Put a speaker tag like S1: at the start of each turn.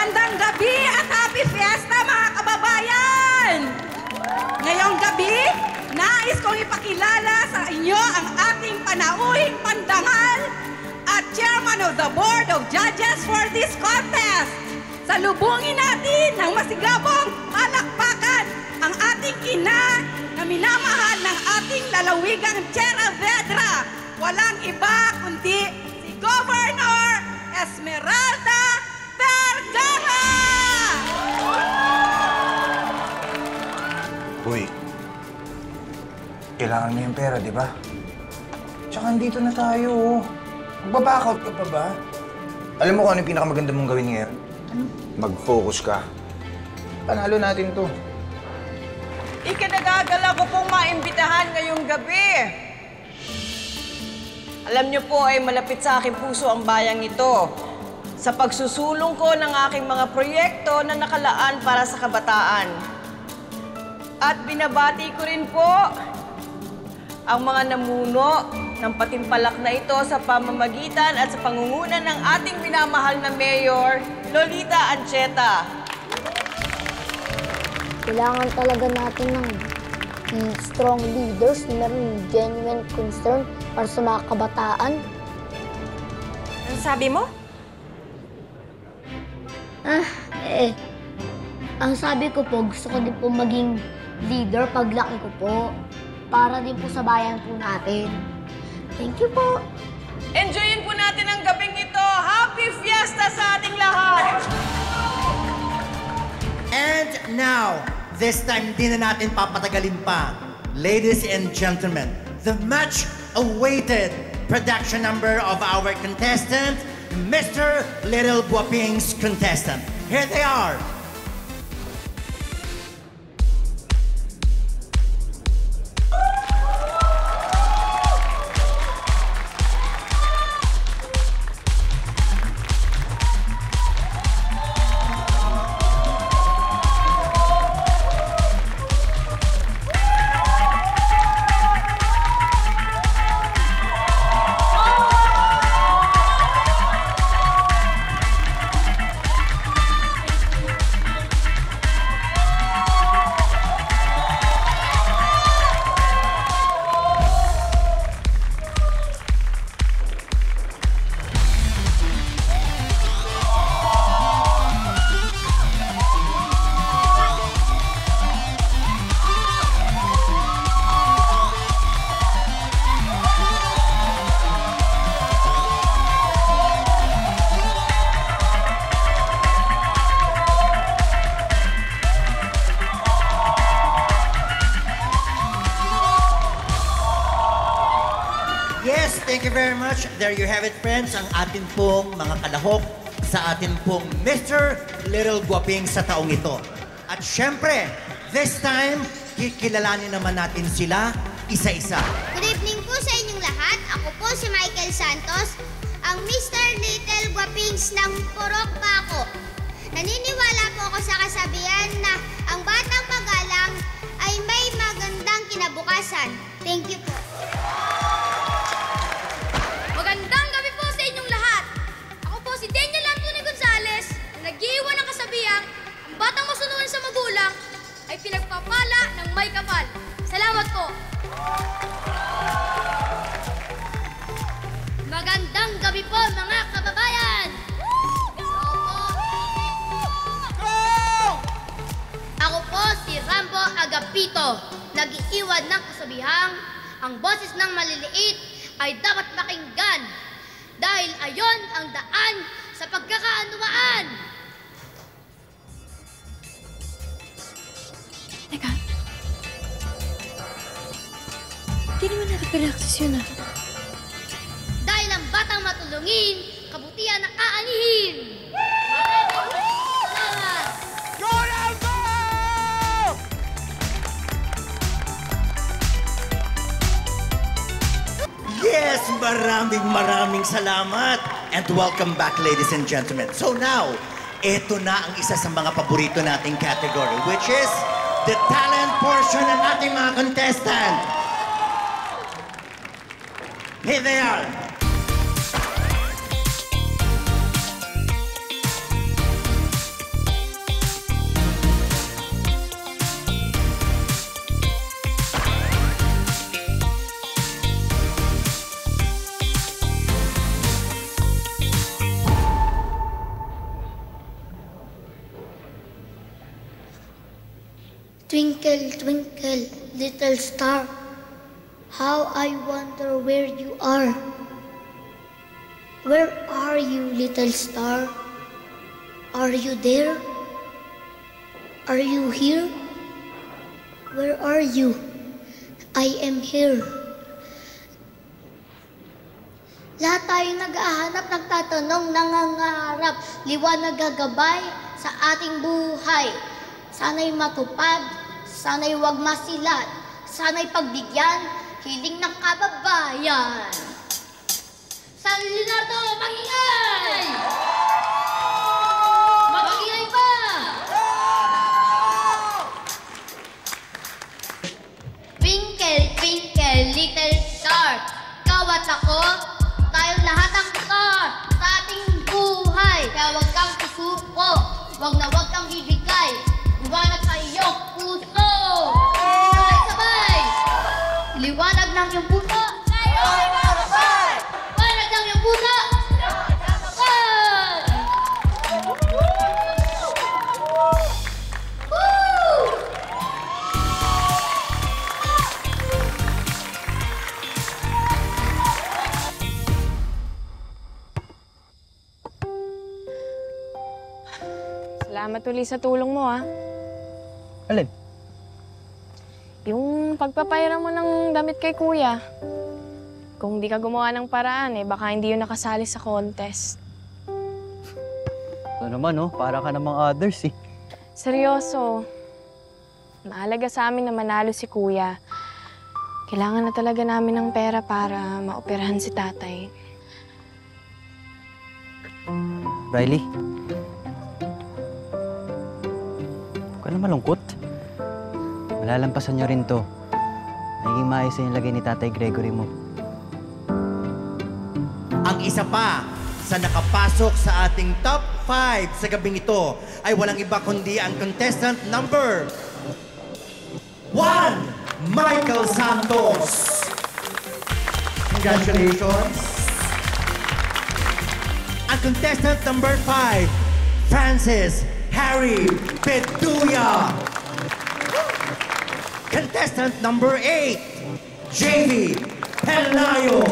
S1: Magandang gabi at happy fiesta mga kababayan! Ngayong gabi, nais kong ipakilala sa inyo ang ating panauhing pandangal at chairman of the board of judges for this contest. Salubungin natin ng masigabong palakpakan ang ating ina na minamahal ng ating lalawigang Chera Vedra. Walang iba kundi si Governor Esmeralda Vergara!
S2: Uy, kailangan mo yung pera, di ba? Tsaka andito na tayo, oh. Magbaback out ka pa ba? Alam mo kung ano yung pinakamaganda mong gawin ngayon? Mag-focus ka. Panalo natin to.
S3: Ikinagagala ko pong maimbitahan ngayong gabi. Alam niyo po ay malapit sa aking puso ang bayang ito sa pagsusulong ko ng aking mga proyekto na nakalaan para sa kabataan. At binabati ko rin po ang mga namuno ng patimpalak na ito sa pamamagitan at sa pangunguna ng ating minamahal na Mayor, Lolita Ancheta.
S4: Kailangan talaga natin ng strong leaders na meron genuine concern para sa mga kabataan.
S3: Ano sabi mo?
S4: Ang sabi ko po, gusto ko din po maging leader paglaki ko po. Para din po sa bayan po natin. Thank you po.
S3: Enjoyin po natin ang gabing ito. Happy Fiesta sa ating lahat!
S5: And now, this time di na natin papatagalin pa. Ladies and gentlemen, the much-awaited production number of our contestant, Mr. Little Guaping's contestant. Here they are. Yes, thank you very much. There you have it, friends. Ang atin pong mga kalahok sa atin pong Mr. Little Guaping sa taong ito. At syempre, this time, kikilalanin naman natin sila isa-isa.
S6: Good evening po sa inyong lahat. Ako po si Michael Santos, ang Mr. Little Guapings ng Purok Paco. Naniniwala po ako sa kasabihan na ang batang magalang ay may magandang kinabukasan. Thank you po.
S7: Magandang gabi po sa inyong lahat. Ako po si Daniel Anthony Gonzalez na nag-iwan ng kasabihang ang batang masunuan sa magulang ay pinagpapala ng may kapal. Salamat po.
S6: Magandang gabi po mga kababayan! Ako po si Rambo Agapito, nag-iiwan ng kasabihang ang boses ng maliliit ay dapat pakinggan dahil ayon ang daan sa pagkakaunawaan.
S7: Teka. Hindi naman natin pala-access yun ah.
S6: Dahil ang batang matulungin, kabutihan na kaanihin. Salamat!
S5: Go now, go! Yes, maraming salamat. And welcome back, ladies and gentlemen. So now, ito na ang isa sa mga paborito nating category, which is the talent portion ng ating mga contestant. Here they are.
S4: Twinkle, twinkle, little star, how I wonder where you are. Where are you, little star? Are you there? Are you here? Where are you? I am here. Lahat tayo nag-ahanap, nagtatanong, nangangarap, liwanag gagabay sa ating buhay. Sana'y matupad, sana'y wag masilat, sana'y pagbigyan, hiling ng kababayan. San Leonardo, mag-ingay! Mag-ingay pa! Twinkle, twinkle, little star, ikaw at ako, tayong lahat ang star sa ating buhay. Kaya huwag kang susuko, huwag na huwag kang bibigay, liwanag sa iyong puso. Sabay-sabay, liwanag ng iyong puso. Liwanag ng iyong puso.
S8: Salamat ulit sa tulong mo, ha?
S2: Alin?
S8: Yung pagpapayra mo ng damit kay kuya. Kung di ka gumawa ng paraan, baka hindi yun nakasali sa contest.
S9: Ito naman, para ka namang others, eh.
S8: Seryoso. Mahalaga sa amin na manalo si kuya. Kailangan na talaga namin ng pera para maoperahan si tatay.
S9: Riley? Huwag ka na malungkot. Malalampasan niyo rin to. Naging maayos yung lagay ni Tatay Gregory mo.
S5: Ang isa pa sa nakapasok sa ating top 5 sa gabing ito ay walang iba kundi ang contestant number 1, Michael Santos. Congratulations. Ang contestant number 5, Francis Harry Petuya. Contestant number 8, JV Pelayo.